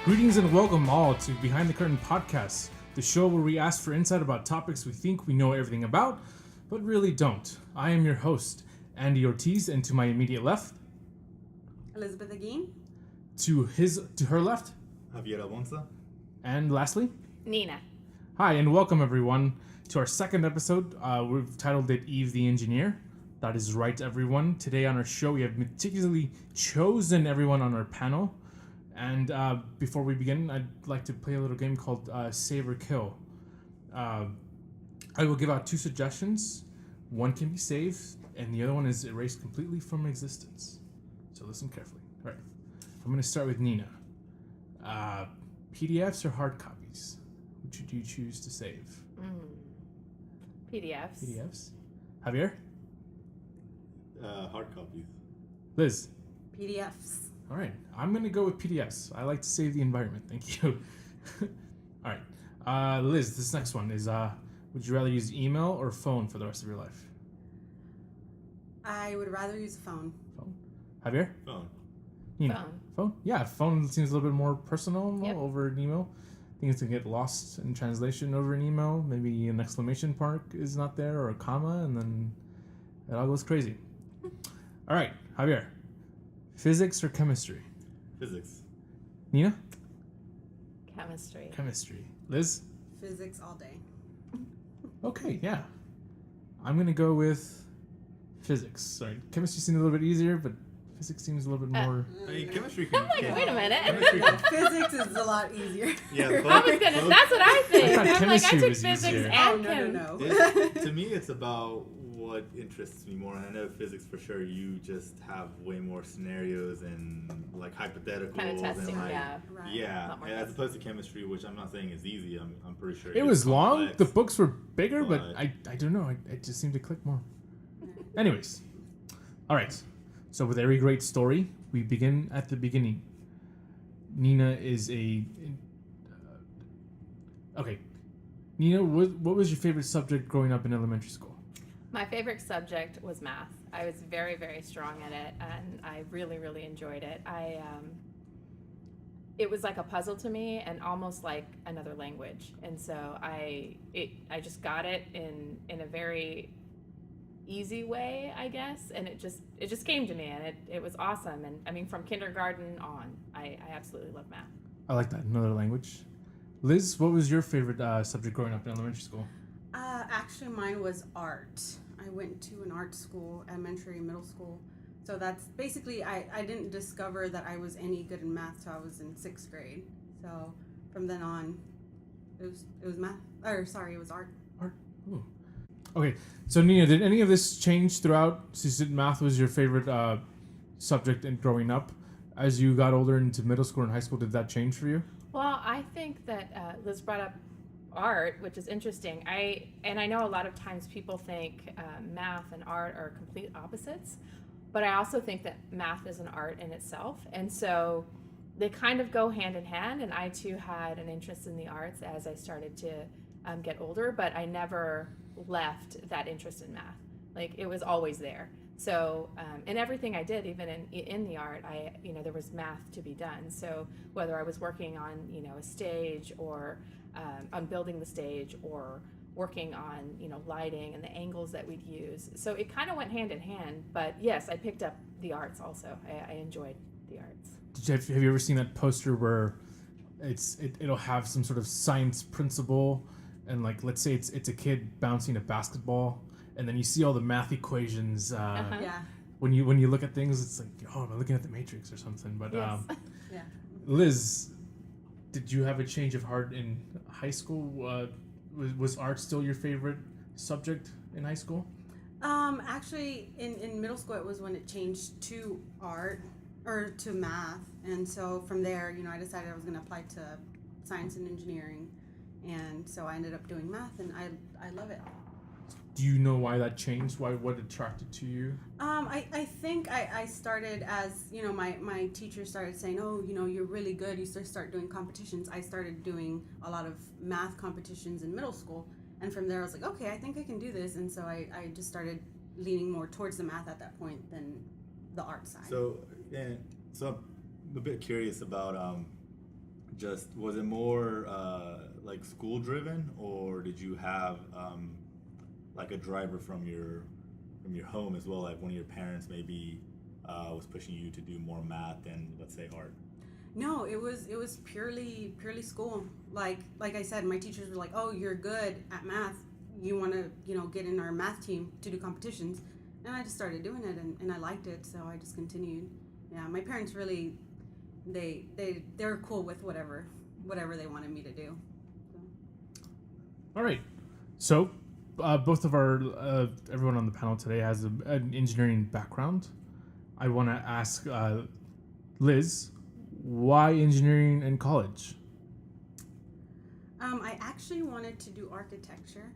Greetings and welcome all to Behind the Curtain Podcast, the show where we ask for insight about topics we think we know everything about, but really don't. I am your host, Andy Ortiz, and to my immediate left, Elizabeth Augin. to her left, Javier Abonza. and lastly, Nina. hi and welcome everyone to our second episode. We've titled it Eve the Engineer. That is right, everyone. Today on our show, we have meticulously chosen everyone on our panel. And before we begin, I'd like to play a little game called Save or Kill. I will give out two suggestions. One can be saved, and the other one is erased completely from existence. So listen carefully. All right. I'm going to start with Nina. PDFs or hard copies? Which do you choose to save? PDFs. PDFs. Javier? Hard copies. Liz? PDFs. All right, I'm going to go with PDFs. I like to save the environment. Thank you. All right, Liz, this next one is, would you rather use email or phone for the rest of your life? I would rather use a phone. Phone. Javier? Phone. Nina? Phone? Yeah, phone seems a little bit more personal over an email. Things can get lost in translation over an email. Maybe an exclamation mark is not there or a comma, and then it all goes crazy. All right, Javier. Physics or chemistry? Physics. Nina? Chemistry. Chemistry. Liz? Physics all day. Okay, yeah. I'm going to go with physics. Sorry, chemistry seems a little bit easier, but physics seems a little bit more... I mean, chemistry can... I'm like, wait a minute. Chemistry can, Physics is a lot easier. yeah, I was gonna. That's what I think. I thought I'm like, I chemistry took was physics easier. and no. to me, it's about what interests me more. And I know physics for sure. You just have way more scenarios and like hypotheticals Kind of testing, and like yeah. Right. yeah. Lot more As testing. opposed to chemistry, which I'm not saying is easy. I'm pretty sure It was long. complex. The books were bigger, but But- I don't know. It just seemed to click more. Anyways. All right. So with every great story, we begin at the beginning. Nina is okay. Nina, what was your favorite subject growing up in elementary school? My favorite subject was math. I was very, very strong at it, and I really, really enjoyed it. It was like a puzzle to me, and almost like another language. And so I just got it in a very easy way, I guess, and it just came to me, and it was awesome. And I mean, from kindergarten on, I absolutely love math. I like that, another language. Liz, what was your favorite subject growing up in elementary school? Actually, mine was art. I went to an art school, elementary, middle school. So that's basically, I didn't discover that I was any good in math till I was in 6th grade. So from then on, it was math. It was art. Art. Ooh. Okay, so Nina, did any of this change throughout? So you said math was your favorite subject in growing up. As you got older into middle school and high school, did that change for you? Well, I think that Liz brought up art, which is interesting. I know a lot of times people think math and art are complete opposites, but I also think that math is an art in itself, and so they kind of go hand in hand. And I too had an interest in the arts as I started to get older, but I never left that interest in math. Like, it was always there. So in everything I did, even in the art, there was math to be done. So whether I was working on a stage or on building the stage or working on lighting and the angles that we'd use, so it kind of went hand in hand. But yes, I picked up the arts also. I enjoyed the arts. Have you ever seen that poster where it'll have some sort of science principle, and like let's say it's a kid bouncing a basketball, and then you see all the math equations. Yeah. When you look at things, it's like, oh, am I looking at the Matrix or something? But Yes. Yeah. Liz, did you have a change of heart in high school? Was art still your favorite subject in high school? Actually, in middle school, it was when it changed to art or to math, and so from there, I decided I was going to apply to science and engineering, and so I ended up doing math, and I love it. Do you know why that changed? What attracted to you? I think I started as, my teacher started saying, oh, you're really good. You start doing competitions. I started doing a lot of math competitions in middle school. And from there I was like, okay, I think I can do this. And so I just started leaning more towards the math at that point than the art side. So I'm a bit curious about was it more like school driven, or did you have like a driver from your home as well, like one of your parents maybe was pushing you to do more math than, let's say, art? No, it was purely school. Like I said, my teachers were like, "Oh, you're good at math. You want to, get in our math team to do competitions." And I just started doing it, and I liked it, so I just continued. Yeah, my parents really, they were cool with whatever they wanted me to do. So. All right. So, both of our everyone on the panel today has an engineering background. I want to ask Liz, why engineering in college? I actually wanted to do architecture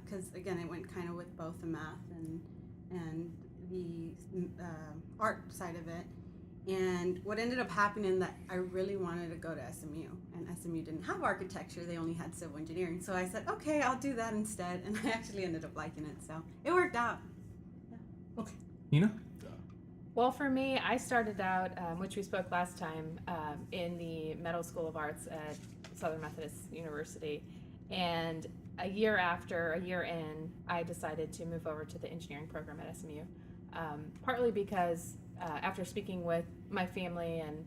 because, again, it went kind of with both the math and the art side of it. And what ended up happening that I really wanted to go to SMU, and SMU didn't have architecture; they only had civil engineering. So I said, "Okay, I'll do that instead," and I actually ended up liking it. So it worked out. Yeah. Okay, Nina. Well, for me, I started out, which we spoke last time, in the Medical School of Arts at Southern Methodist University. And a year in, I decided to move over to the engineering program at SMU. Partly because after speaking with my family and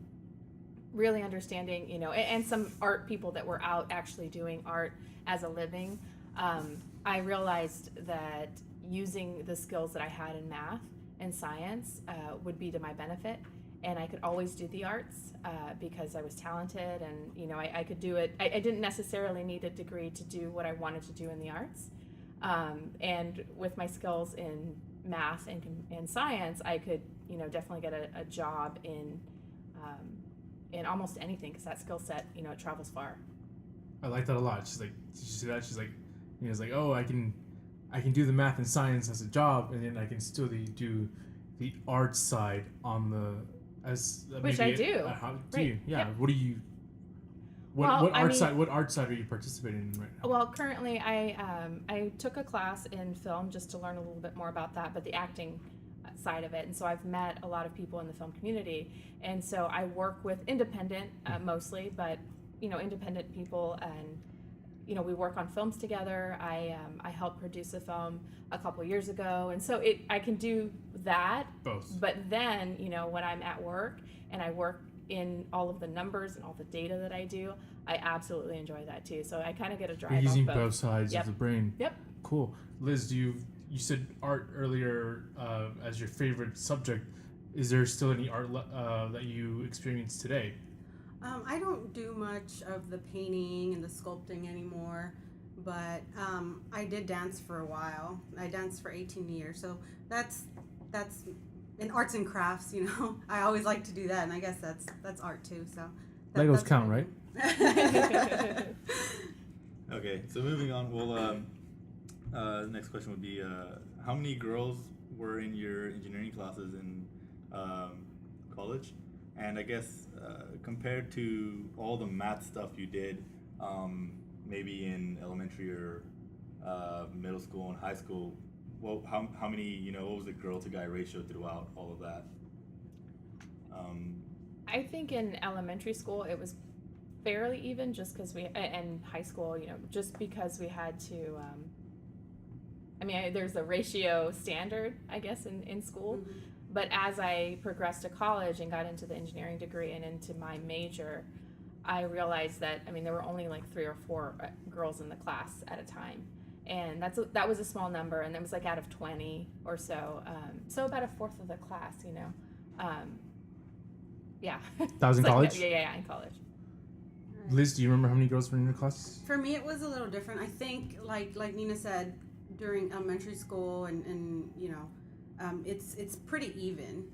really understanding, and some art people that were out actually doing art as a living, I realized that using the skills that I had in math and science would be to my benefit, and I could always do the arts because I was talented, and I could do it. I didn't necessarily need a degree to do what I wanted to do in the arts, and with my skills in math and science, I could definitely get a job in almost anything, because that skill set it travels far. I like that a lot. She's like, did you see that? She's like, Nina's like, oh, I can do the math and science as a job, and then I can still do the art side on the which I do. How do right. you? Yeah. Yep. What do you? What art side are you participating in right now? Well, currently I took a class in film just to learn a little bit more about that, but the acting side of it. And so I've met a lot of people in the film community, and so I work with independent mostly, but independent people, and we work on films together. I helped produce a film a couple years ago, and so I can do that. Both. But then when I'm at work and I work in all of the numbers and all the data that I do, I absolutely enjoy that too. So I kind of get a drive. You're using off both sides Yep. of the brain. Yep. Cool. Liz, you said art earlier as your favorite subject. Is there still any art that you experience today? I don't do much of the painting and the sculpting anymore, but I did dance for a while. I danced for 18 years, so that's in arts and crafts. I always like to do that, and I guess that's art too. So Legos count, right? Okay, so moving on. Well, the next question would be, how many girls were in your engineering classes in college? And I guess compared to all the math stuff you did, maybe in elementary or middle school and high school, well, how many, what was the girl to guy ratio throughout all of that? I think in elementary school it was fairly even, just because and high school, just because we had to, there's a ratio standard, I guess, in school. Mm-hmm. But as I progressed to college and got into the engineering degree and into my major, I realized that, there were only like 3 or 4 girls in the class at a time. And that was a small number, and it was like out of 20 or so. So about a fourth of the class, yeah. That was in college? Yeah, in college. Liz, do you remember how many girls were in your class? For me, it was a little different. I think, like Nina said, during elementary school and it's pretty even.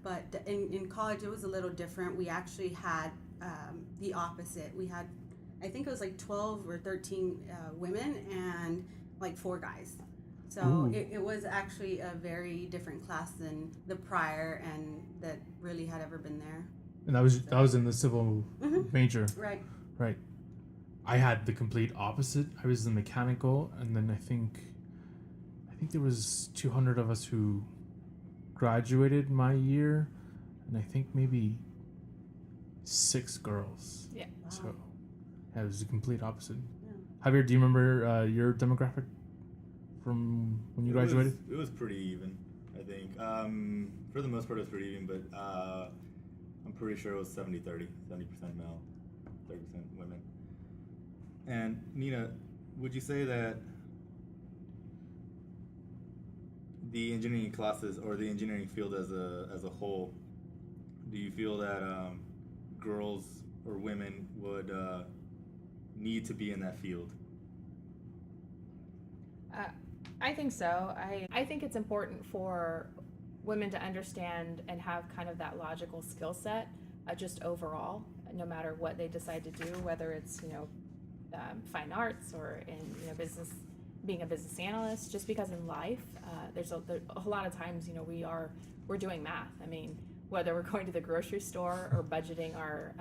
But in college, it was a little different. We actually had the opposite. We had, I think it was like 12 or 13 women and like 4 guys. So it was actually a very different class than the prior and that really had ever been there. And that was in the civil major. Right. Right. I had the complete opposite. I was in mechanical, and then I think there was 200 of us who graduated my year, and I think maybe 6 girls. Yeah. Wow. So yeah, it was the complete opposite. Yeah. Javier, do you remember your demographic from when you graduated? It was pretty even, I think. For the most part, it was pretty even, but I'm pretty sure it was 70-30, 70% male, 30% women. And Nina, would you say that the engineering classes or the engineering field as a whole, do you feel that girls or women would need to be in that field? I think so. I think it's important for women to understand and have kind of that logical skill set, just overall, no matter what they decide to do, whether it's fine arts or in business, being a business analyst. Just because in life, there's a lot of times we're doing math. I mean, whether we're going to the grocery store or budgeting our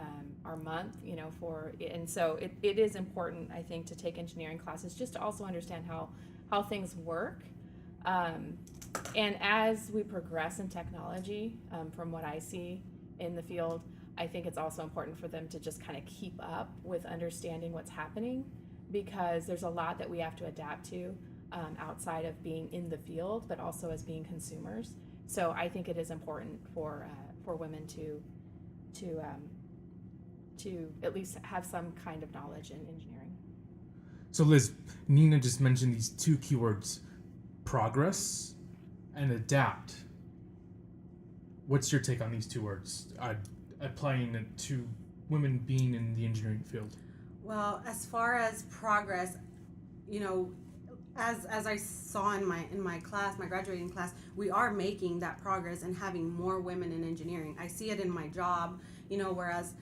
month, and so it is important, I think, to take engineering classes just to also understand how things work. And as we progress in technology, from what I see in the field, I think it's also important for them to just kind of keep up with understanding what's happening, because there's a lot that we have to adapt to outside of being in the field, but also as being consumers. So I think it is important for women to at least have some kind of knowledge in engineering. So Liz, Nina just mentioned these 2 keywords, progress and adapt. What's your take on these 2 words, applying it to women being in the engineering field? Well, as far as progress, as I saw in my class, my graduating class, we are making that progress and having more women in engineering. I see it in my job, whereas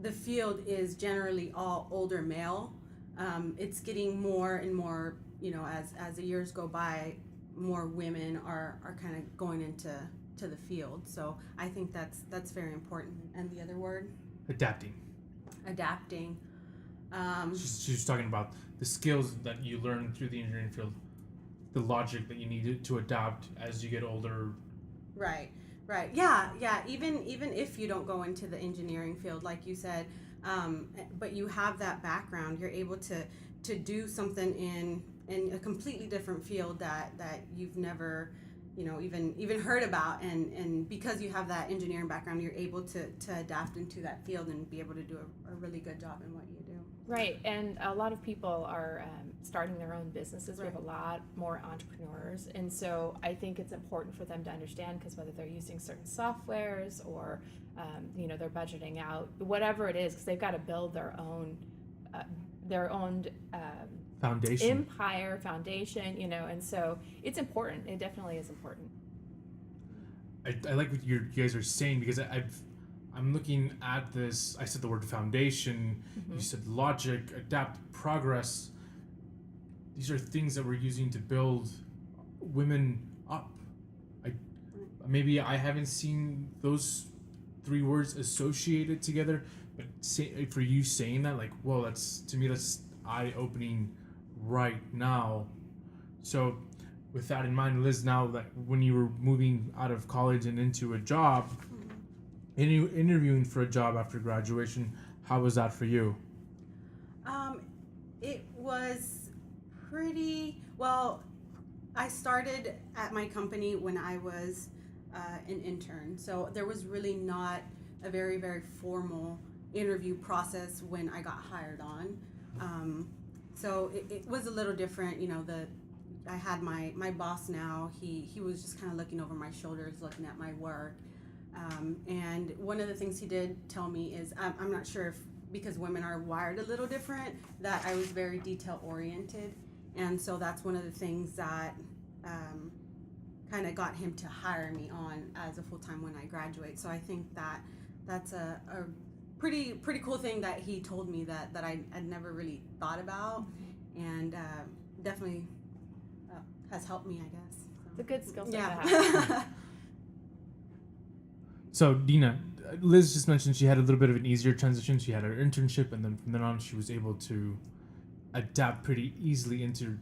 the field is generally all older male. It's getting more and more, as the years go by, more women are kind of going into the field. So I think that's very important. And the other word? Adapting. She's talking about the skills that you learn through the engineering field, the logic that you need to adapt as you get older. Right. Yeah. Even if you don't go into the engineering field, like you said, but you have that background, you're able to do something in a completely different field that you've never even heard about, and because you have that engineering background, you're able to adapt into that field and be able to do a really good job in what you do. Right, and a lot of people are starting their own businesses. Right. We have a lot more entrepreneurs, and so I think it's important for them to understand, because whether they're using certain softwares or they're budgeting out, whatever it is, because they've got to build their own Foundation. foundation, and so it's important. It definitely is important. I like what you guys are saying, because I'm looking at this. I said the word foundation. Mm-hmm. You said logic, adapt, progress. These are things that we're using to build women up. Maybe I haven't seen those 3 words associated together, but for you saying that, like, whoa, that's eye-opening right now. So with that in mind, Liz, now that when you were moving out of college and into a job, interviewing for a job after graduation, how was that for you? It was pretty well. I started at my company when I was an intern, so there was really not a very, very formal interview process when I got hired on. So it was a little different. I had my boss now. He was just kind of looking over my shoulders, looking at my work. And one of the things he did tell me is, I'm not sure if, because women are wired a little different, that I was very detail oriented. And so that's one of the things that kind of got him to hire me on as a full-time when I graduate. So I think that's a pretty cool thing that he told me that I'd never really thought about, and definitely has helped me, I guess. So. It's a good skill set Yeah. to have. So Dina, Liz just mentioned she had a little bit of an easier transition. She had her internship, and then from then on she was able to adapt pretty easily into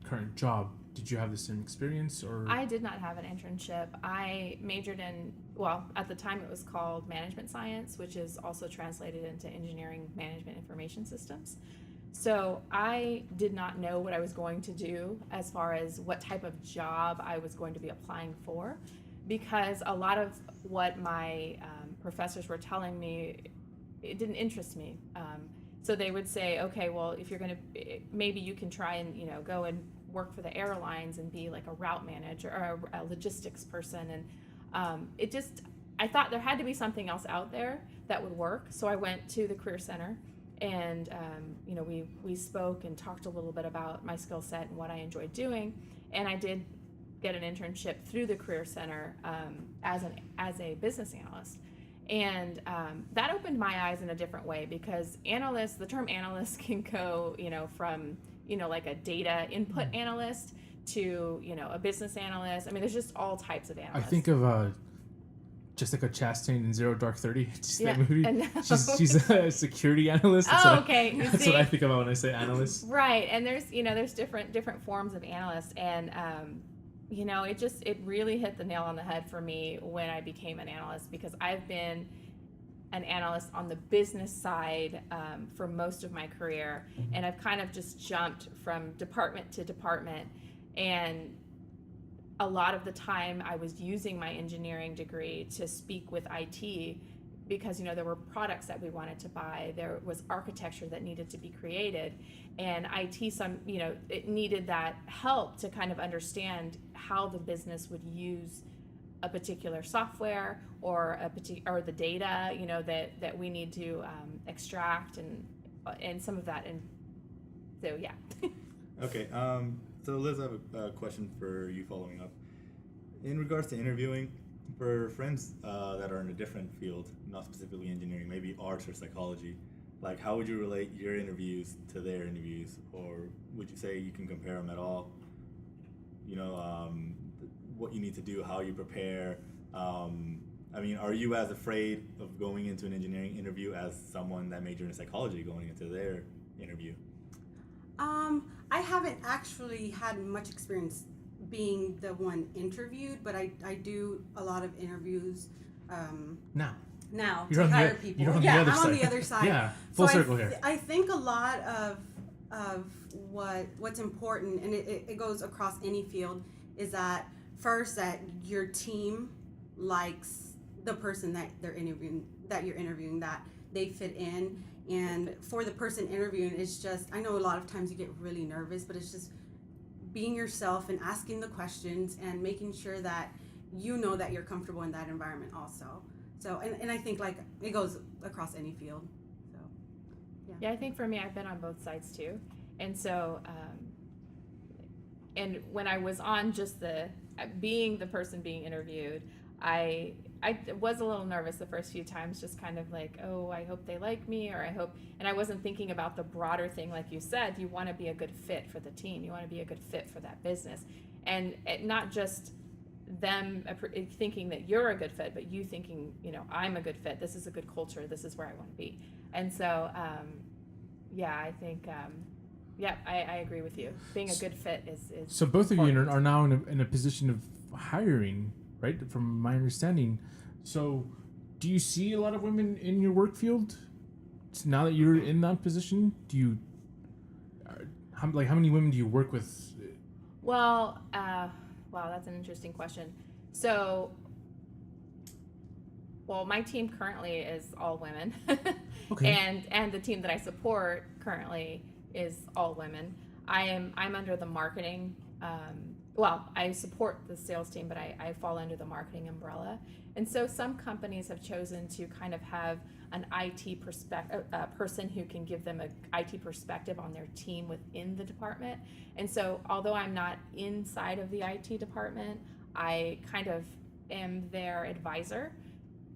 current job. Did you have the same experience, or? I did not have an internship. I majored in well, at the time it was called management science, which is also translated into engineering management information systems. So I did not know what I was going to do as far as what type of job I was going to be applying for, because a lot of what my professors were telling me, it didn't interest me. So they would say, okay, well, if you're going to, maybe you can try and, go and work for the airlines and be like a route manager or a logistics person. And I thought there had to be something else out there that would work. So I went to the Career Center, and we spoke and talked a little bit about my skill set and what I enjoyed doing. And I did get an internship through the Career Center as a business analyst. And that opened my eyes in a different way, because the term analyst can go, from, like a data input analyst to, a business analyst. I mean, there's just all types of analysts. I think of Jessica Chastain in Zero Dark 30. Did you see that movie? No. She's a security analyst. Okay. That's what I think about when I say analyst. Right. And there's different forms of analysts. And, it really hit the nail on the head for me when I became an analyst, because I've been an analyst on the business side for most of my career, and I've kind of just jumped from department to department, and a lot of the time I was using my engineering degree to speak with IT, because there were products that we wanted to buy, there was architecture that needed to be created, and IT it needed that help to kind of understand how the business would use a particular software or the data that we need to extract and some of that. And so yeah. Okay, so Liz, I have a question for you following up. In regards to interviewing, for friends that are in a different field, not specifically engineering, maybe arts or psychology, like how would you relate your interviews to their interviews? Or would you say you can compare them at all? What you need to do, how you prepare. Are you as afraid of going into an engineering interview as someone that majored in psychology going into their interview? I haven't actually had much experience being the one interviewed, but I do a lot of interviews now You're to hire the, people. You're on Yeah, the other I'm side. on the other side. Yeah, full circle here. I think a lot of what's important, and it goes across any field, is that first that your team likes the person that you're interviewing, that they fit in. And for the person interviewing, it's just, I know a lot of times you get really nervous, but it's just being yourself and asking the questions and making sure that that you're comfortable in that environment also. So, and I think like it goes across any field. So, Yeah, I think for me, I've been on both sides too. And so, and when I was on just being the person being interviewed, I was a little nervous the first few times, just kind of like, oh, I hope they like me, or and I wasn't thinking about the broader thing. Like you said, you want to be a good fit for the team. You want to be a good fit for that business. And not just them thinking that you're a good fit, but you thinking, I'm a good fit. This is a good culture. This is where I want to be. And so, I think, I agree with you. Being a good fit is So both of you important. are now in a position of hiring, right? From my understanding. So do you see a lot of women in your work field now that you're in that position? Do you, how many women do you work with? Well, wow, that's an interesting question. So, my team currently is all women. Okay. And the team that I support currently is all women. I'm under the marketing. I support the sales team, but I fall under the marketing umbrella. And so some companies have chosen to kind of have an IT person who can give them an IT perspective on their team within the department. And so although I'm not inside of the IT department, I kind of am their advisor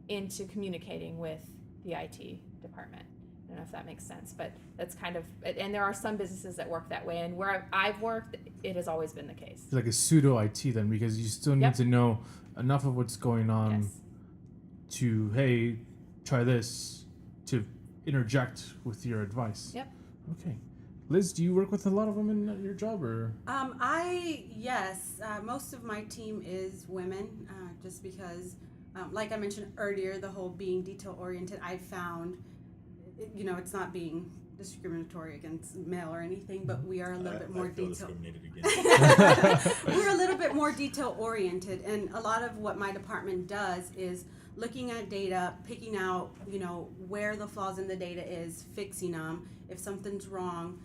into communicating with the IT department. I don't know if that makes sense, but that's kind of, and there are some businesses that work that way, and where I've worked, it has always been the case. It's like a pseudo IT then, because you still need to know enough of what's going on Yes. to, hey, try this, to interject with your advice. Yep. Okay. Liz, do you work with a lot of women at your job, or? Yes, most of my team is women, just because Like I mentioned earlier, the whole being detail oriented, I found, it's not being discriminatory against male or anything, but we are a little bit more detail. Discriminated against. We're a little bit more detail oriented, and a lot of what my department does is looking at data, picking out, where the flaws in the data is, fixing them. If something's wrong,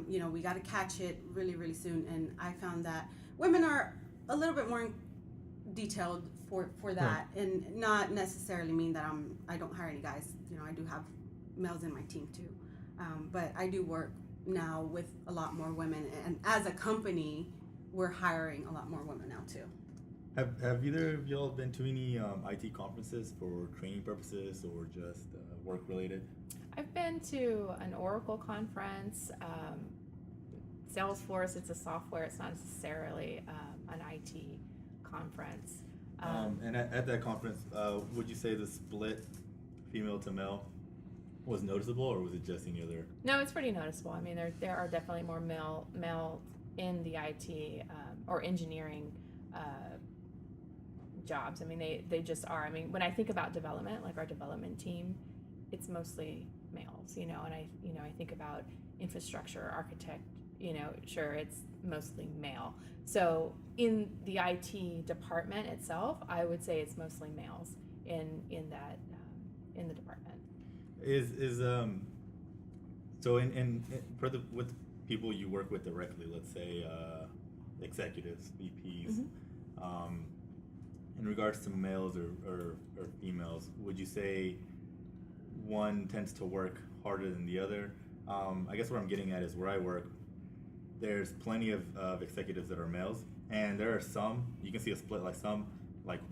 we got to catch it really, really soon. And I found that women are a little bit more detailed for that, and not necessarily mean that I don't hire any guys. I do have males in my team too. But I do work now with a lot more women, and as a company, we're hiring a lot more women now too. Have either of y'all been to any IT conferences for training purposes or just work related? I've been to an Oracle conference, Salesforce. It's a software. It's not necessarily an IT conference. And at that conference, would you say the split female to male was noticeable, or was it just any other? No, it's pretty noticeable. I mean, there are definitely more male in the IT or engineering jobs. I mean, they just are. I mean, when I think about development, like our development team, it's mostly males, and I think about infrastructure, architect, sure, it's mostly male. So in the IT department itself, I would say it's mostly males in the department. So with people you work with directly, let's say executives, VPs, in regards to males or females, would you say one tends to work harder than the other? I guess what I'm getting at is where I work, there's plenty of executives that are males, and there are some, you can see a split, like some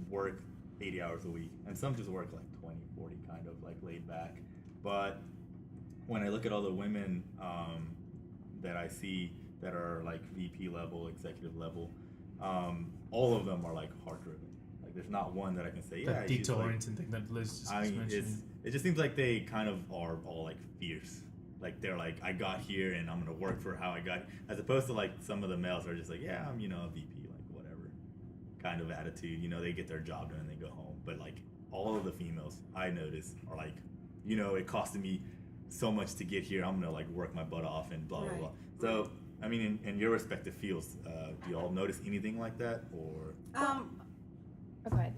work 80 hours a week, and some just work 20, 40, kind of laid back. But when I look at all the women that I see that are VP level, executive level, all of them are hard driven. There's not one that I can say, that detail oriented thing that Liz just mentioned. It just seems like they kind of are all fierce. They're I got here and I'm gonna work for how I got, as opposed to some of the males are just I'm a VP, whatever kind of attitude. They get their job done and they go home. But all of the females I notice are it costed me so much to get here, I'm gonna work my butt off and blah blah blah. So I mean, in your respective fields, do y'all notice anything like that, or? Go ahead.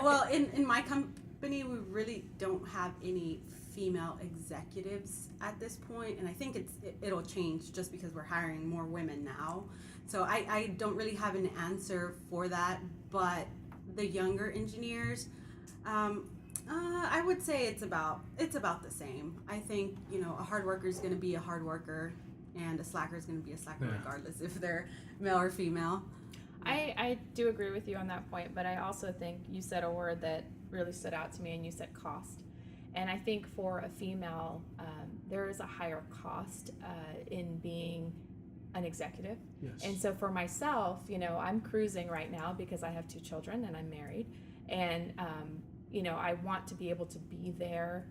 Well, in my company, we really don't have any female executives at this point, and I think it'll change just because we're hiring more women now. So I don't really have an answer for that, but the younger engineers, I would say it's about the same. I think a hard worker is going to be a hard worker, and a slacker is going to be a slacker regardless if they're male or female. I do agree with you on that point, but I also think you said a word that really stood out to me, and you said cost. And I think for a female, there is a higher cost in being an executive. Yes. And so for myself, I'm cruising right now because I have 2 children and I'm married. And, I want to be able to be there,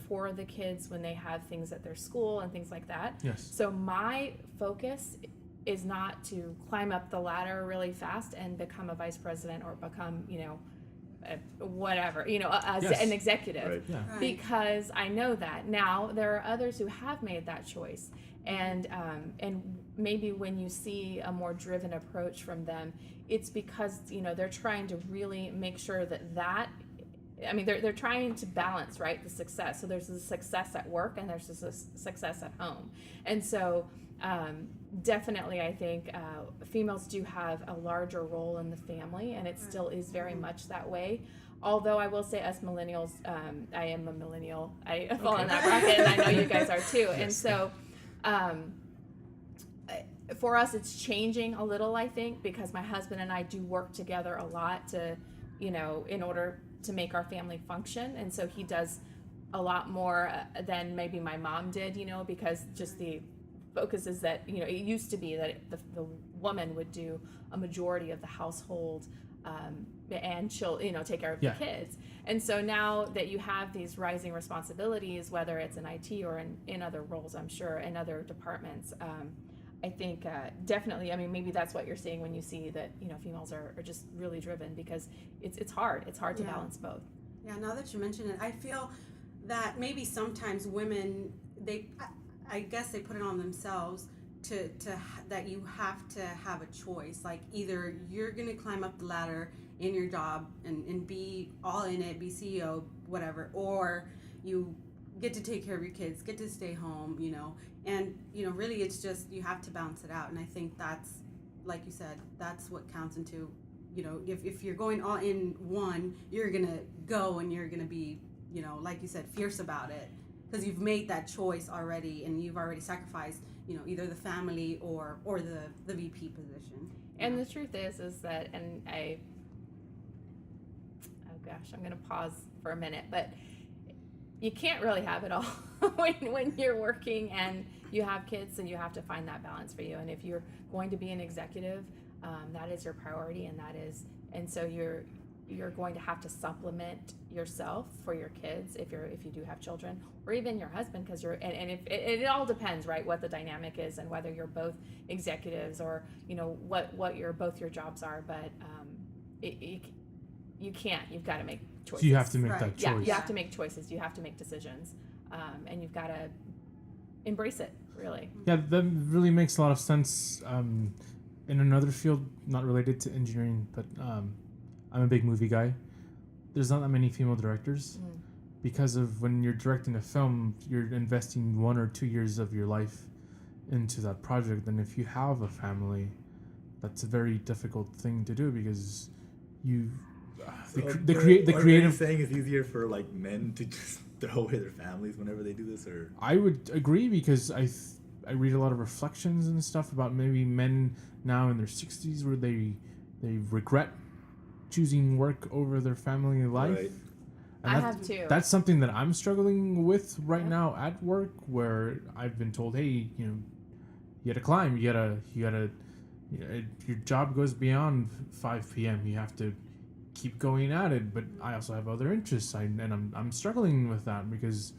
for the kids when they have things at their school and things like that. Yes. So my focus is not to climb up the ladder really fast and become a vice president or become, whatever, an executive, Right. Yeah. Right. because I know that. Now there are others who have made that choice, and maybe when you see a more driven approach from them, it's because they're trying to really make sure that they're trying to balance, right, the success. So there's a success at work and there's a success at home, and so definitely I think females do have a larger role in the family, and it still is very much that way. Although I will say, us millennials, I am a millennial, I fall in that bracket, and I know you guys are too. Yes. And so for us it's changing a little, I think, because my husband and I do work together a lot to, in order to make our family function. And so he does a lot more than maybe my mom did, because just the focus is that, it used to be that the woman would do a majority of the household and she'll, take care of the kids. And so now that you have these rising responsibilities, whether it's in IT or in other roles, I'm sure, in other departments, I think definitely, I mean, maybe that's what you're seeing when you see that, females are just really driven, because it's hard. It's hard to balance both. Yeah, now that you mention it, I feel that maybe sometimes women, I guess they put it on themselves to that you have to have a choice. Like, either you're going to climb up the ladder in your job and be all in it, be CEO, whatever, or you get to take care of your kids, get to stay home, and really it's just, you have to balance it out. And I think that's, like you said, that's what counts into, if you're going all in one, you're gonna go and you're gonna be, like you said, fierce about it, because you've made that choice already and you've already sacrificed, either the family or the VP position. And the truth is that, and I'm gonna pause for a minute, but you can't really have it all when you're working and you have kids, and you have to find that balance for you. And if you're going to be an executive, that is your priority, and so you're going to have to supplement yourself for your kids if you do have children, or even your husband, because it all depends, right, what the dynamic is and whether you're both executives or what both your jobs are. But you can't. You've got to make choices. So you have to make that choice. Yeah, you have to make choices. You have to make decisions, and you've got to embrace it, really. Yeah, that really makes a lot of sense. In another field, not related to engineering, but I'm a big movie guy. There's not that many female directors because of when you're directing a film, you're investing 1 or 2 years of your life into that project. And if you have a family, that's a very difficult thing to do, because the creative. Are you saying it's easier for like men to just throw away their families whenever they do this, or? I would agree, because I read a lot of reflections and stuff about maybe men now in their 60s where they regret choosing work over their family life. Right. And I have too. That's something that I'm struggling with right now at work, where I've been told, hey, you gotta climb, you gotta your job goes beyond 5 p.m. You have to keep going at it. But I also have other interests, and I'm struggling with that, because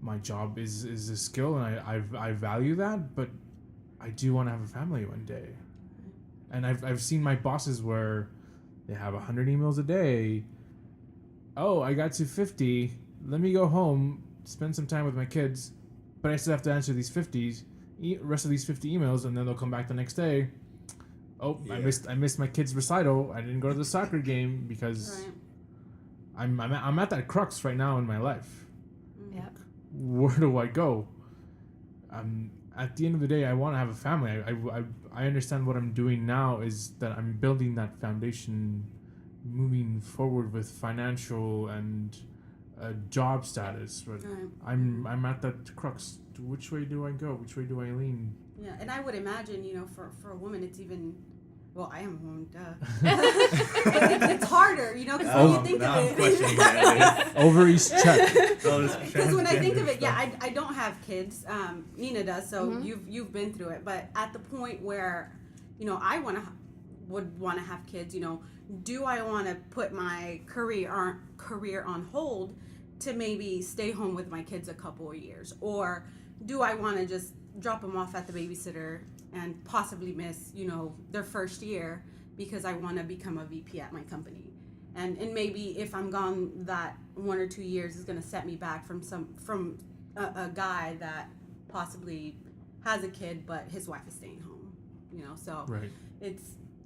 my job is a skill, and I value that, but I do want to have a family one day. And I've seen my bosses where they have 100 emails a day. Oh, I got to 50. Let me go home, spend some time with my kids, but I still have to answer these rest of these 50 emails, and then they'll come back the next day. Oh, yeah. I missed my kid's recital. I didn't go to the soccer game because I'm at that crux right now in my life. Yeah. Where do I go? At the end of the day, I want to have a family. I understand what I'm doing now is that I'm building that foundation, moving forward with financial and job status. But I'm at that crux. Which way do I go? Which way do I lean? Yeah, and I would imagine, for a woman, it's even. Well, I am a woman, duh. It's harder, because when you think of it. Ovaries check. Because when I think of it, I don't have kids. Nina does, so you've been through it. But at the point where, I would want to have kids, do I want to put my career on hold to maybe stay home with my kids a couple of years? Or do I want to just drop them off at the babysitter and possibly miss, their first year because I want to become a VP at my company? And maybe if I'm gone that 1 or 2 years is going to set me back from a guy that possibly has a kid, but his wife is staying home, so right.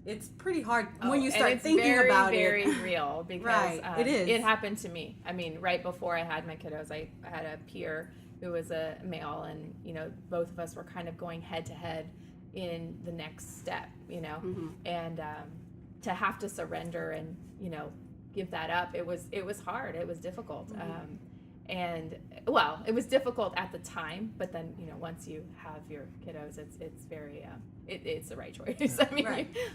It's pretty hard when you start thinking about it. It's very real, because it is. It happened to me. I mean, right before I had my kiddos, I had a peer who was a male, and both of us were kind of going head to head in the next step, and to have to surrender and give that up, it was hard, it was difficult, and well, it was difficult at the time, but then once you have your kiddos, it's very it's the right choice.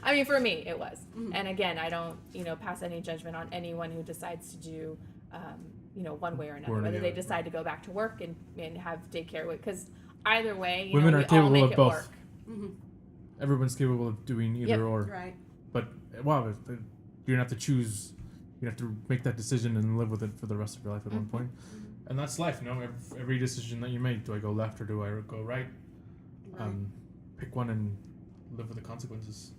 I mean for me it was, and again, I don't pass any judgment on anyone who decides to do one way or another, whether they decide to go back to work and have daycare, because either way, women are capable of both. Work. Everyone's capable of doing either or. Right. But you're gonna have to choose. You have to make that decision and live with it for the rest of your life at one point. And that's life, Every decision that you make, do I go left or do I go right? pick one and live with the consequences.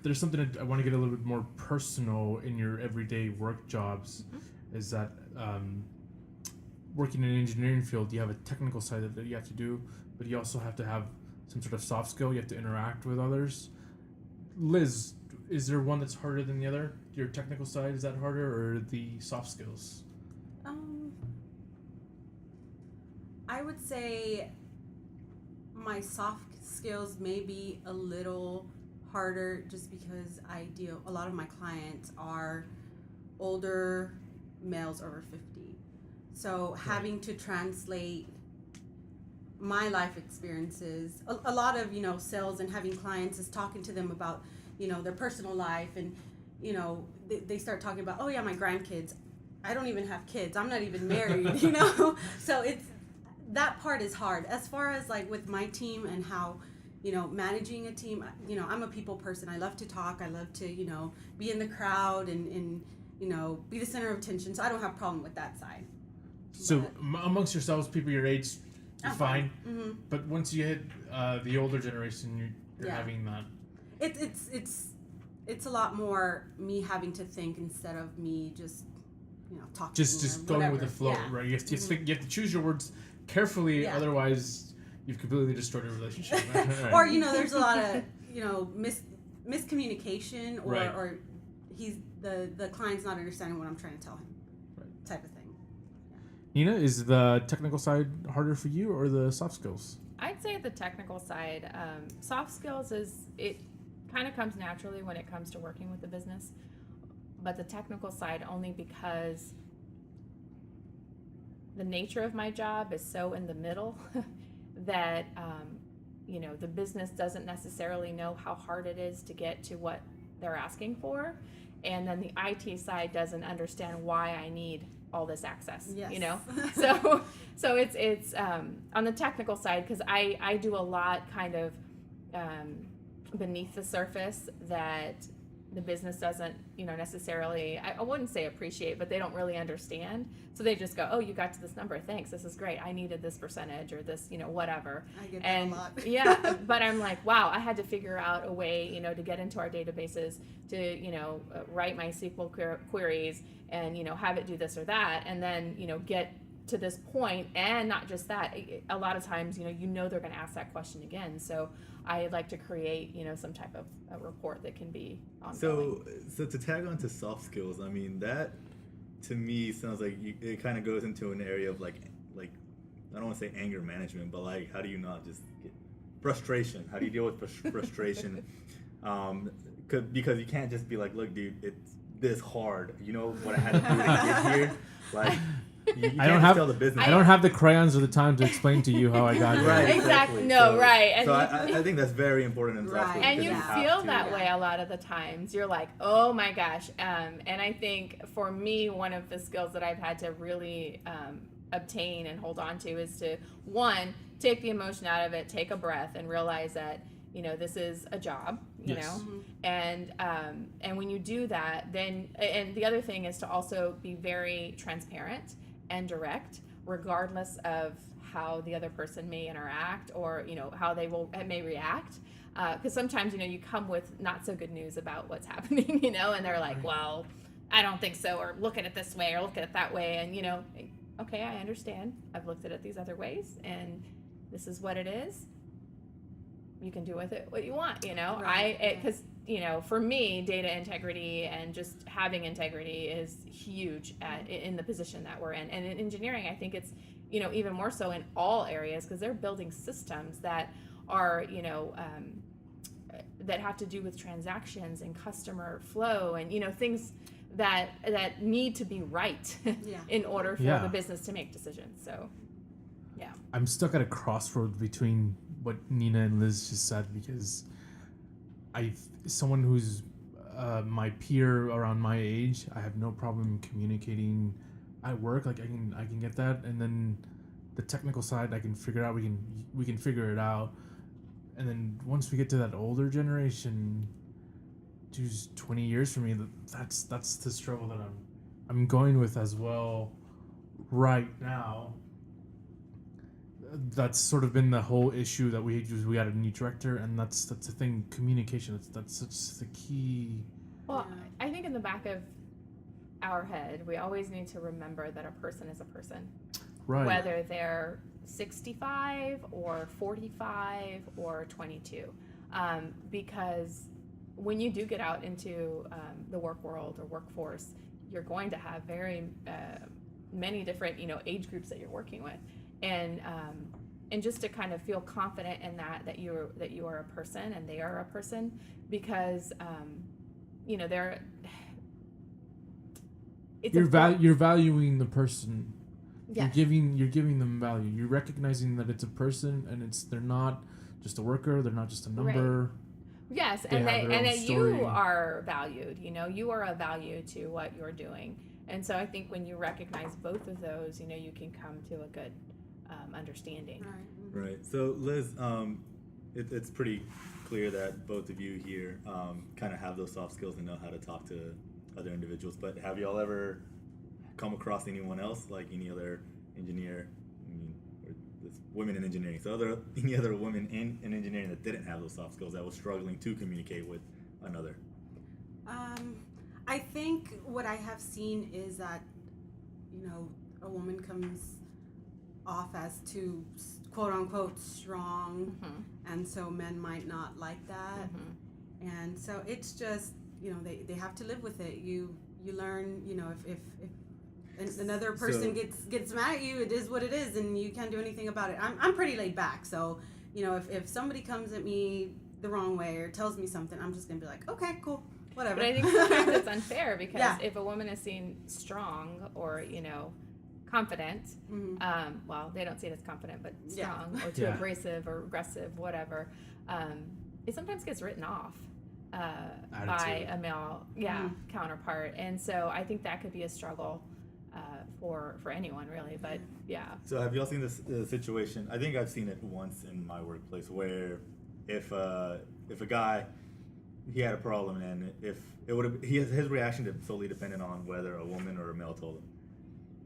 There's something that I want to get a little bit more personal in your everyday work jobs. Is that working in an engineering field, you have a technical side that you have to do, but you also have to have some sort of soft skill. You have to interact with others. Liz, is there one that's harder than the other? Your technical side, is that harder, or the soft skills? I would say my soft skills may be a little harder just because a lot of my clients are older males over 50. So having to translate my life experiences, a lot of, sales and having clients is talking to them about, their personal life, and, they start talking about, oh yeah, my grandkids. I don't even have kids. I'm not even married, So that part is hard. As far as like with my team and how, managing a team, I'm a people person. I love to talk. I love to, be in the crowd and be the center of attention. So I don't have a problem with that side. So amongst yourselves, people your age, you're fine. Mm-hmm. But once you hit the older generation, you're having that. It's a lot more me having to think instead of me just, talking. Just going with the flow, right? You have to choose your words carefully, otherwise you've completely destroyed a relationship. Right? Or there's a lot of miscommunication, or he's the client's not understanding what I'm trying to tell him, type of thing. Nina, is the technical side harder for you or the soft skills? I'd say the technical side. Soft skills it kind of comes naturally when it comes to working with the business, but the technical side only because the nature of my job is so in the middle that the business doesn't necessarily know how hard it is to get to what they're asking for, and then the IT side doesn't understand why I need all this access. Yes. So it's on the technical side, because I do a lot kind of beneath the surface that the business doesn't, necessarily, I wouldn't say appreciate, but they don't really understand. So they just go, oh, you got to this number. Thanks. This is great. I needed this percentage or this, whatever. I get that a lot. Yeah. But I'm like, wow, I had to figure out a way, to get into our databases, to, write my SQL queries and, have it do this or that. And then, get to this point. And not just that, a lot of times, they're going to ask that question again. So I like to create, some type of a report that can be ongoing. So to tag on to soft skills, I mean, that to me sounds like it kind of goes into an area of like I don't want to say anger management, but like, how do you not just get frustration? How do you deal with frustration? Because you can't just be like, look, dude, it's this hard. You know what I had to do to get here? Like, you I don't have tell the business. I don't have the crayons or the time to explain to you how I got there. Right, exactly. No, right. And so I think that's very important in soft skills. And you feel that Yeah. way a lot of the times. You're like, oh my gosh. And I think for me, one of the skills that I've had to really obtain and hold on to is to, one, take the emotion out of it, take a breath, and realize that, this is a job, you Yes. know? And when you do that, then, and the other thing is to also be very transparent and direct, regardless of how the other person may interact or, how they may react. Because sometimes, you come with not so good news about what's happening, and they're like, well, I don't think so, or look at it this way, or look at it that way. And, okay, I understand. I've looked at it these other ways, and this is what it is. You can do with it what you want, because, for me, data integrity and just having integrity is huge in the position that we're in. And in engineering, I think it's, even more so in all areas, because they're building systems that are, that have to do with transactions and customer flow and, things that need to be right in order for the business to make decisions. So, yeah. I'm stuck at a crossroads between what Nina and Liz just said, because someone who's my peer around my age, I have no problem communicating at work. Like I can get that, and then the technical side I can figure out. We can figure it out, and then once we get to that older generation, 20 years for me, that's the struggle that I'm going with as well right now. that's sort of been the whole issue that we got a new director, and that's the thing. Communication. That's such the key. Well, I think in the back of our head, we always need to remember that a person is a person. Right. Whether they're 65 or 45 or 22. Because when you do get out into the work world or workforce, you're going to have very many different, age groups that you're working with. And just to kind of feel confident in that you are a person and they are a person, because they're you're valuing the person. Yes. You're giving them value. You're recognizing that it's a person, and they're not just a worker. They're not just a number. Right. Yes, They and have their own that story. you are valued. You are of value to what you're doing. And so I think when you recognize both of those, you can come to a good understanding. Right. So Liz, it's pretty clear that both of you here kind of have those soft skills and know how to talk to other individuals. But have y'all ever come across anyone else, like any other engineer? Or this women in engineering. So any other women in engineering that didn't have those soft skills, that was struggling to communicate with another? I think what I have seen is that, a woman comes off as too, quote unquote, strong, and so men might not like that. And so it's just, they have to live with it. You learn, if another person gets mad at you, it is what it is, and you can't do anything about it. I'm pretty laid back, so if somebody comes at me the wrong way or tells me something, I'm just gonna be like, okay, cool, whatever. But I think sometimes it's unfair because if a woman is seen strong or confident, well, they don't see it as confident, but strong or too abrasive or aggressive, whatever, it sometimes gets written off by a male counterpart, and so I think that could be a struggle for anyone really. But So have y'all seen this situation? I think I've seen it once in my workplace where if a guy, he had a problem, and if it would have, his reaction solely depended on whether a woman or a male told him.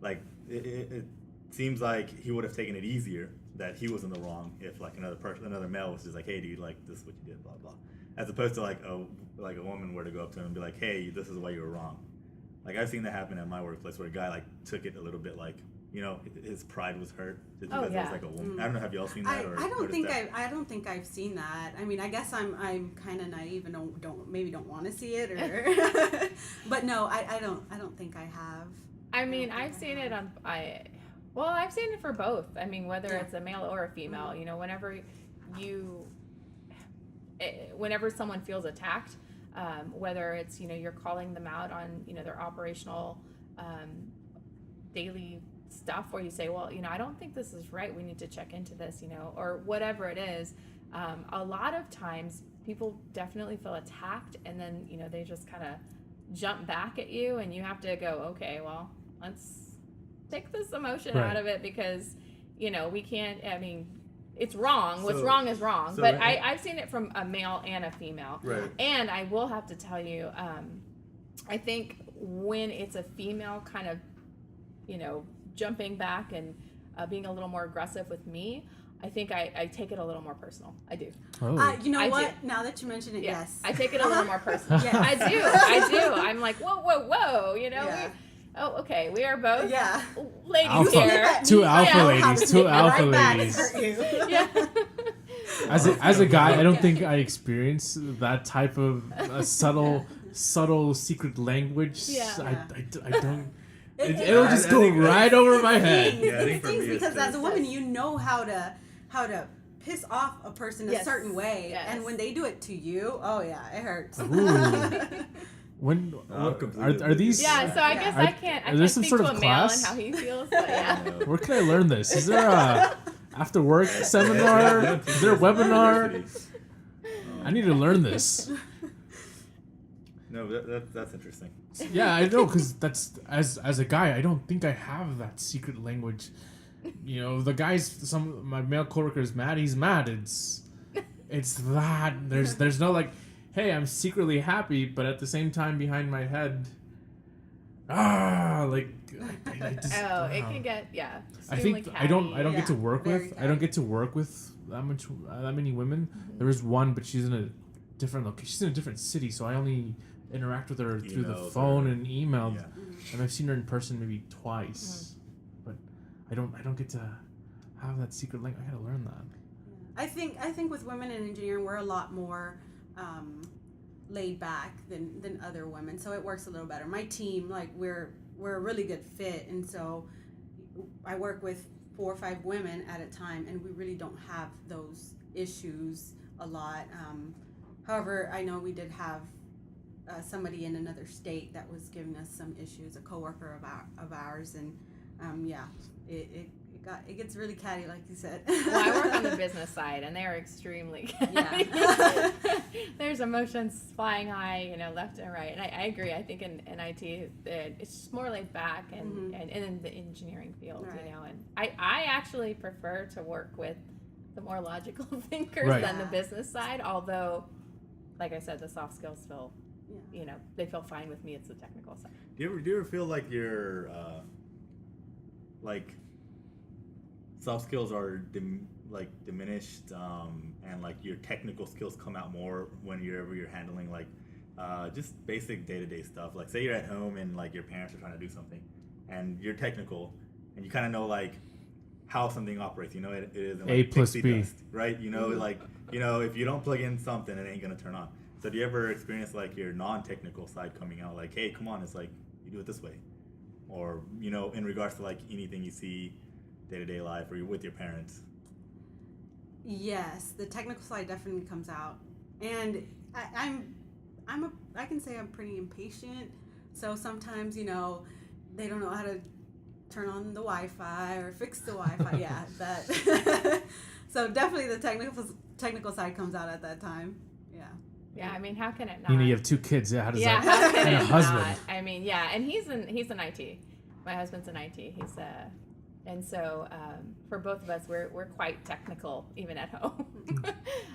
Like it seems like he would have taken it easier that he was in the wrong if like another male was just like, hey dude, like this is what you did, blah blah, as opposed to like a woman were to go up to him and be like, hey, this is why you were wrong. Like I've seen that happen at my workplace where a guy like took it a little bit like, his pride was hurt just because it was like a woman. I don't know, have y'all seen that? I don't think I've seen that. I mean, I guess I'm kind of naive and don't want to see it, or but no, I don't think I have. I mean, I've seen it I've seen it for both. I mean, whether it's a male or a female, whenever someone feels attacked, whether it's, you're calling them out on, their operational daily stuff, where you say, well, I don't think this is right. We need to check into this, or whatever it is. A lot of times people definitely feel attacked, and then, they just kind of jump back at you, and you have to go, okay, well, let's take this emotion out of it, because, we can't, I mean, it's wrong. What's wrong is wrong. But I've seen it from a male and a female. Right. And I will have to tell you, I think when it's a female kind of, jumping back and being a little more aggressive with me, I think I take it a little more personal. I do. Oh. You know I what? do. Now that you mention it, yes. I take it a little more personal. Yes. I do. I'm like, whoa. Okay. We are both ladies here. Two alpha ladies. Yeah. As a guy, I don't think I experience that type of subtle secret language. I don't. It'll just go right over my head. It stings because as a woman, you know how to piss off a person a certain way, and when they do it to you, it hurts. When are these? Yeah, so I guess I can't speak to a male and how he feels. But where can I learn this? Is there a after work seminar? Is there a webinar? I need to learn this. No, that's interesting. Yeah, I know, because that's as a guy, I don't think I have that secret language. The guys, my male coworker is mad. He's mad. It's that there's no like, hey, I'm secretly happy, but at the same time behind my head, like I just, it can get I think I don't get to work very with I don't get to work with that many women. Mm-hmm. There is one, but she's in a different location. She's in a different city, so I only interact with her through the Emails phone or- and email. Yeah. And I've seen her in person maybe twice, but I don't get to have that secret link. I gotta learn that. I think with women in engineering, we're a lot more laid back than other women, so it works a little better. My team, like we're a really good fit, and so I work with 4 or 5 women at a time, and we really don't have those issues a lot. However, I know we did have somebody in another state that was giving us some issues, a coworker of ours, and it gets really catty, like you said. Well, I work on the business side, and they are extremely catty. Yeah. There's emotions flying high, left and right. And I agree. I think in IT, it's just more laid back, and in the engineering field, Right. And I actually prefer to work with the more logical thinkers Right. than the business side. Although, like I said, the soft skills feel, they feel fine with me. It's the technical side. Do you ever feel like your like soft skills are diminished, and like your technical skills come out more whenever you're handling like just basic day-to-day stuff? Like say you're at home and like your parents are trying to do something, and you're technical, and you kind of know like how something operates. It isn't like A plus pixie B. dust, right? Like if you don't plug in something, it ain't gonna turn on. So do you ever experience like your non-technical side coming out, like, hey, come on, it's like you do it this way, or in regards to like anything you see day-to-day life or you're with your parents? Yes, the technical side definitely comes out, and I can say I'm pretty impatient. So sometimes they don't know how to turn on the Wi-Fi or fix the Wi-Fi. Yeah, that. So definitely the technical side comes out at that time. Yeah. Yeah, I mean, how can it not? You have 2 kids. Yeah, how does that? How can And a it husband. not? I mean, yeah, and he's in IT. My husband's in IT. He's and so for both of us, we're quite technical even at home.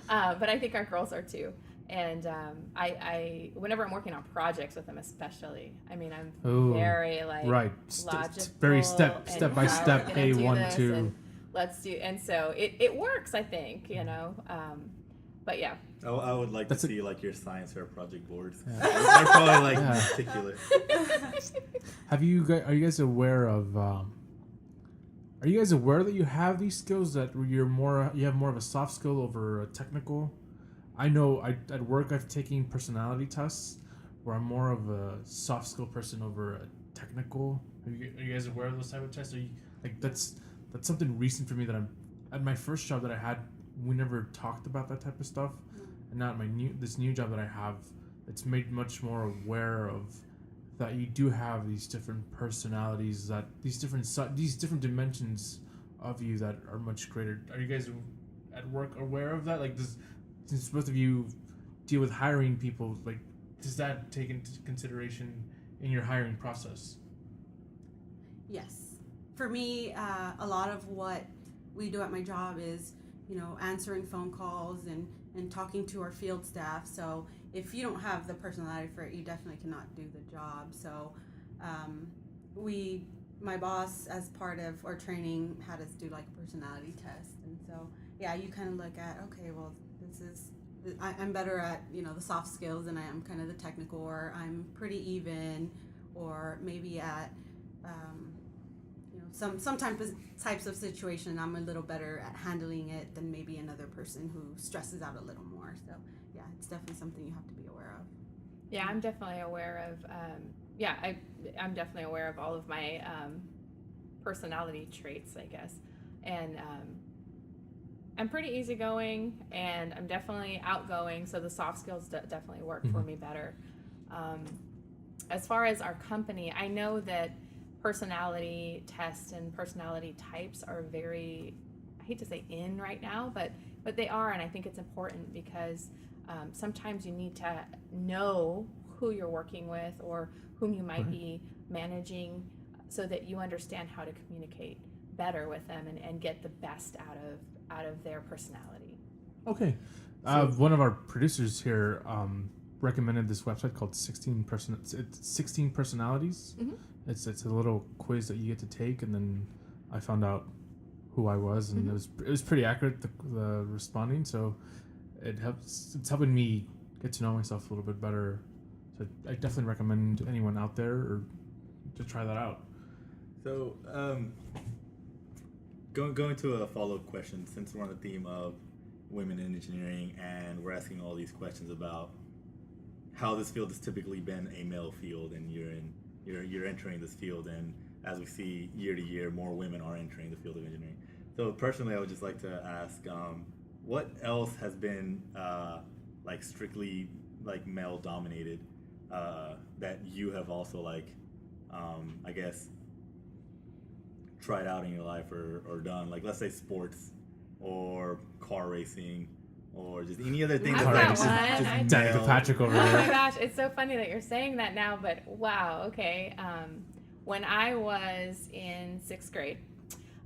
But I think our girls are too. And I whenever I'm working on projects with them, especially, I mean, I'm Ooh, very like right. logical, Very step and by how step. we're gonna do 1, this, 2. and let's do. And so it works, I think, But yeah. I would like to That's see like your science fair project boards. Yeah. They're probably like Yeah. particular. Are you guys aware of? Are you guys aware that you have these skills, that you have more of a soft skill over a technical? I know at work I've taken personality tests where I'm more of a soft skill person over a technical. Are you guys aware of those type of tests? Are you, like that's something recent for me that I'm at my first job that I had. We never talked about that type of stuff, and now at this new job that I have, it's made much more aware of that you do have these different personalities, that these different dimensions of you that are much greater. Are you guys at work aware of that? Like, since both of you deal with hiring people, like, does that take into consideration in your hiring process? Yes. For me, a lot of what we do at my job is, answering phone calls and talking to our field staff. So if you don't have the personality for it, you definitely cannot do the job. So my boss, as part of our training, had us do like a personality test. And so, yeah, you kind of look at, okay, well, I'm better at, the soft skills than I am kind of the technical, or I'm pretty even, or maybe at, some types of situation, I'm a little better at handling it than maybe another person who stresses out a little more. So, yeah, it's definitely something you have to be aware of. Yeah, I'm definitely aware of. I'm definitely aware of all of my personality traits, I guess, and I'm pretty easygoing, and I'm definitely outgoing. So the soft skills definitely work for me better. As far as our company, I know that personality tests and personality types are very, I hate to say in right now, but they are, and I think it's important because sometimes you need to know who you're working with or whom you might be managing, so that you understand how to communicate better with them and get the best out of their personality. Okay. One of our producers here, recommended this website called 16 Personalities. Mhm. It's a little quiz that you get to take, and then I found out who I was, and it was pretty accurate, the responding. So it's helping me get to know myself a little bit better. So I definitely recommend anyone out there or to try that out. So, going to a follow-up question, since we're on the theme of women in engineering, and we're asking all these questions about how this field has typically been a male field, and you're entering this field, and as we see year to year, more women are entering the field of engineering. So personally, I would just like to ask, what else has been like strictly like male dominated that you have also like, I guess, tried out in your life or done? Like, let's say sports or car racing or just any other thing I've that's got like one. just Danica male. Patrick over Oh my there. gosh, it's so funny that you're saying that now, but wow, okay. When I was in 6th grade,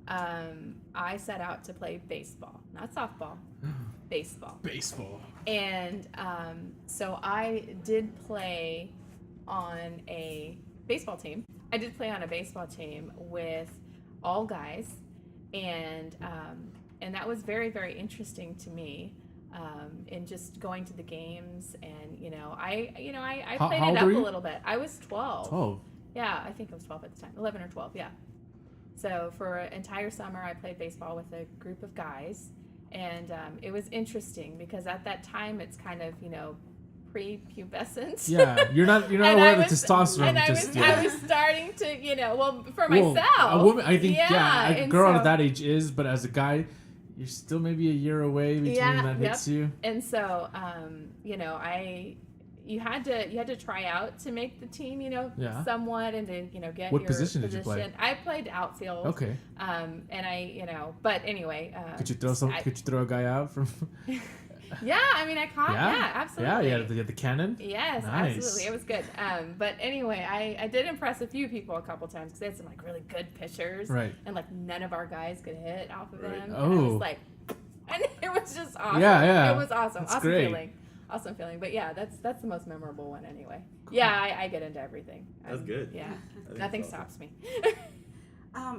I set out to play baseball, not softball, baseball. Baseball. And so I did play on a baseball team. I did play on a baseball team with all guys, and that was very, very interesting to me. In just going to the games, and I played how it old up were a you? little bit. I was 12. 12. Yeah, I think I was 12 at the time, 11 or 12. Yeah. So for an entire summer, I played baseball with a group of guys, and it was interesting because at that time it's kind of pre-pubescent. Yeah, you're not And aware I of the was- testosterone And I just was, yet. I was starting to, for Well, myself. a woman, I think, a and girl so- at that age is, but as a guy, you're still maybe a year away between that hits you. And so, you had to try out to make the team, somewhat, and to get What your position did you play? I played outfield. Okay. And I, but anyway. Could you throw a guy out from? Yeah, I mean, I caught. Yeah, absolutely. Yeah, you had the cannon. Yes, Nice. absolutely. It was good. But anyway, I did impress a few people a couple times because they had some like really good pitchers. Right. And like none of our guys could hit off of Right. them. And I Oh. was like, and it was just awesome. Yeah. It was awesome. That's awesome great. feeling. Awesome feeling. But yeah, that's the most memorable one anyway. Yeah, I get into everything. That's good. Yeah. I think Nothing that's awesome. stops me.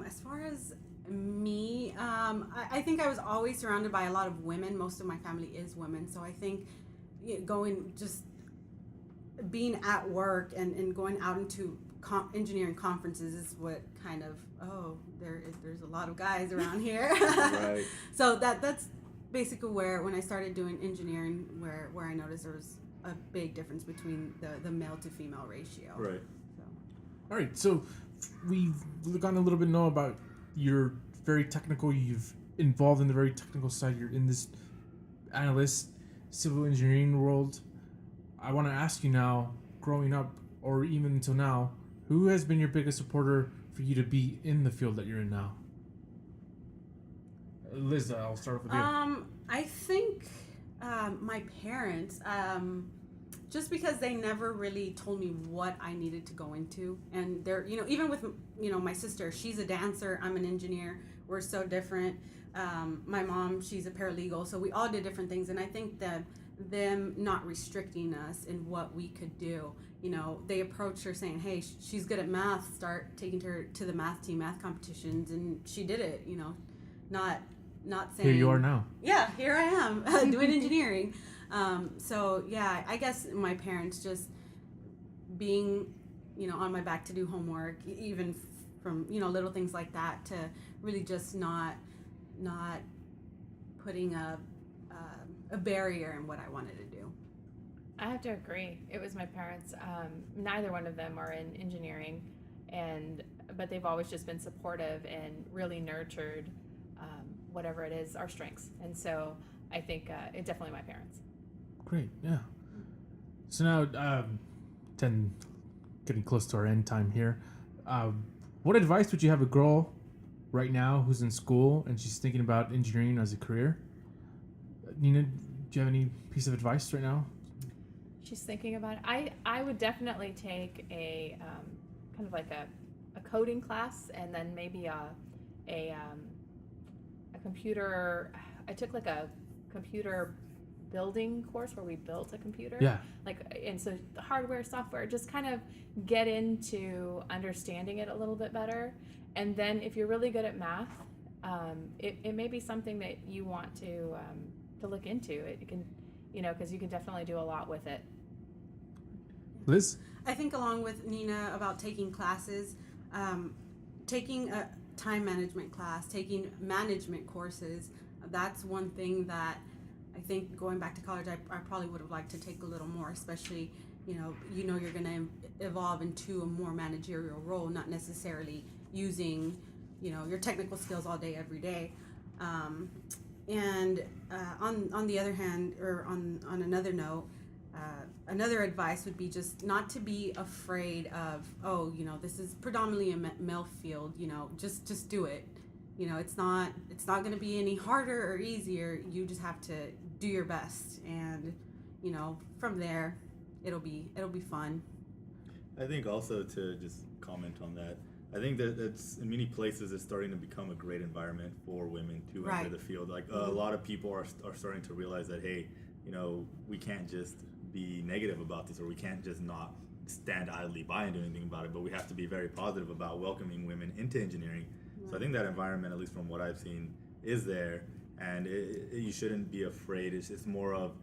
As far as me, I think I was always surrounded by a lot of women. Most of my family is women, so I think being at work and going out into engineering conferences is what kind of there's a lot of guys around here. Right. So that's basically when I started doing engineering, where I noticed there was a big difference between the male to female ratio. Right. So. All right, so we've gotten a little bit to know about you're very technical. You've involved in the very technical side. You're in this analyst, civil engineering world. I want to ask you now, growing up, or even until now, who has been your biggest supporter for you to be in the field that you're in now? Liz, I'll start off with you. I think my parents, just because they never really told me what I needed to go into, and they're, even with, my sister, she's a dancer, I'm an engineer, we're so different. My mom, she's a paralegal, so we all did different things, and I think that them not restricting us in what we could do, they approached her saying, hey, she's good at math, start taking her to the math team, math competitions, and she did it, not saying... Here you are now. Yeah, here I am, doing engineering. So yeah, I guess my parents just being, on my back to do homework, even from, little things like that, to really just not putting a barrier in what I wanted to do. I have to agree. It was my parents. Neither one of them are in engineering, but they've always just been supportive and really nurtured whatever it is, our strengths. And so I think it definitely my parents. Great, yeah. So now, getting close to our end time here. What advice would you have a girl right now who's in school and she's thinking about engineering as a career? Nina, do you have any piece of advice right now? She's thinking about it. I would definitely take a kind of like a coding class, and then maybe a computer. I took like a computer building course where we built a computer. Yeah. And so the hardware, software, just kind of get into understanding it a little bit better. And then if you're really good at math, it may be something that you want to look into. It can, because you can definitely do a lot with it. Liz? I think along with Nina about taking classes, taking a time management class, taking management courses, that's one thing that I think going back to college, I probably would have liked to take a little more, especially, you're going to evolve into a more managerial role, not necessarily using, your technical skills all day, every day. And on the other hand, or on another note, another advice would be just not to be afraid of, this is predominantly a male field, just do it. It's not going to be any harder or easier. You just have to do your best, and from there it'll be fun. I think also to just comment on that, I think that it's in many places it's starting to become a great environment for women to enter the field. Like a lot of people are starting to realize that, hey, we can't just be negative about this, or we can't just not stand idly by and do anything about it, but we have to be very positive about welcoming women into engineering. So I think that environment, at least from what I've seen, is there, and you shouldn't be afraid. It's more of,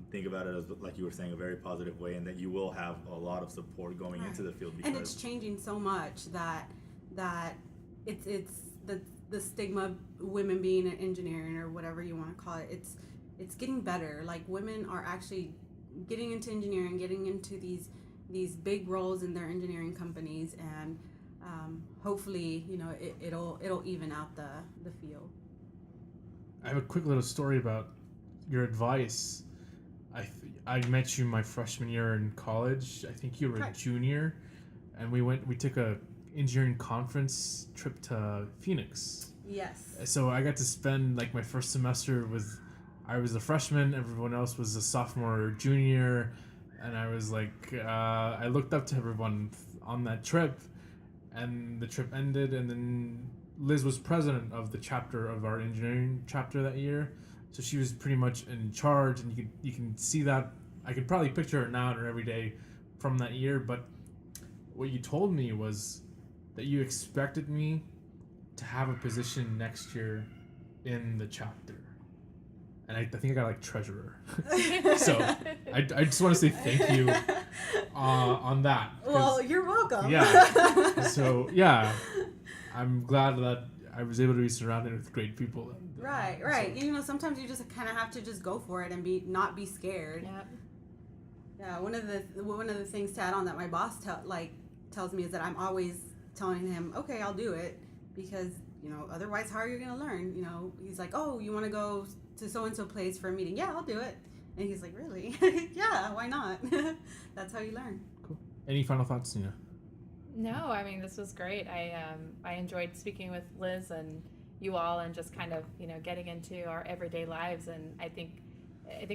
think about it as, like you were saying, a very positive way, and that you will have a lot of support going into the field. Because and it's changing so much that it's the stigma of women being an engineering or whatever you want to call it. It's getting better. Like, women are actually getting into engineering, getting into these big roles in their engineering companies, and hopefully, it'll even out the field. I have a quick little story about your advice. I met you my freshman year in college. I think you were a junior, and we took a engineering conference trip to Phoenix. Yes. So I got to spend my first semester with. I was a freshman, everyone else was a sophomore or junior, and I was I looked up to everyone on that trip, and the trip ended, and then Liz was president of the chapter of our engineering chapter that year, so she was pretty much in charge, and you can see that. I could probably picture her now in her every day from that year, but what you told me was that you expected me to have a position next year in the chapter. And I think I got treasurer. So I just want to say thank you on that. Well, you're welcome. Yeah. So yeah, I'm glad that I was able to be surrounded with great people. Right. So. Sometimes you just kind of have to just go for it and not be scared. Yep. Yeah. One of the things to add on that my boss tells me is that I'm always telling him, okay, I'll do it, because otherwise how are you gonna learn? He's like, oh, you want to go to so-and-so place for a meeting? Yeah, I'll do it. And he's like, really? Yeah, why not? That's how you learn. Cool. Any final thoughts, Nina? No, I mean, this was great. I enjoyed speaking with Liz and you all, and just kind of, getting into our everyday lives. And I think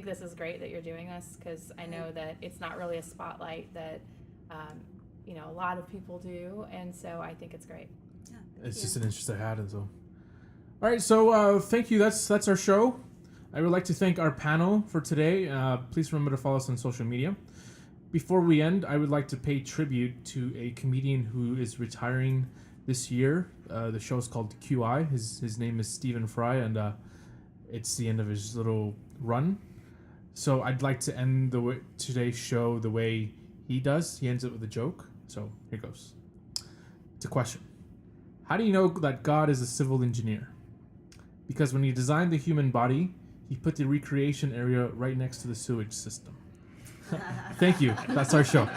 this is great that you're doing this, because I know that it's not really a spotlight that, a lot of people do. And so I think it's great. Yeah, it's just an interest I had, and so. All right, so thank you. That's our show. I would like to thank our panel for today. Please remember to follow us on social media. Before we end, I would like to pay tribute to a comedian who is retiring this year. The show is called QI. His name is Stephen Fry, and it's the end of his little run. So I'd like to end today's show the way he does. He ends it with a joke. So here goes. It's a question. How do you know that God is a civil engineer? Because when he designed the human body, he put the recreation area right next to the sewage system. Thank you. That's our show.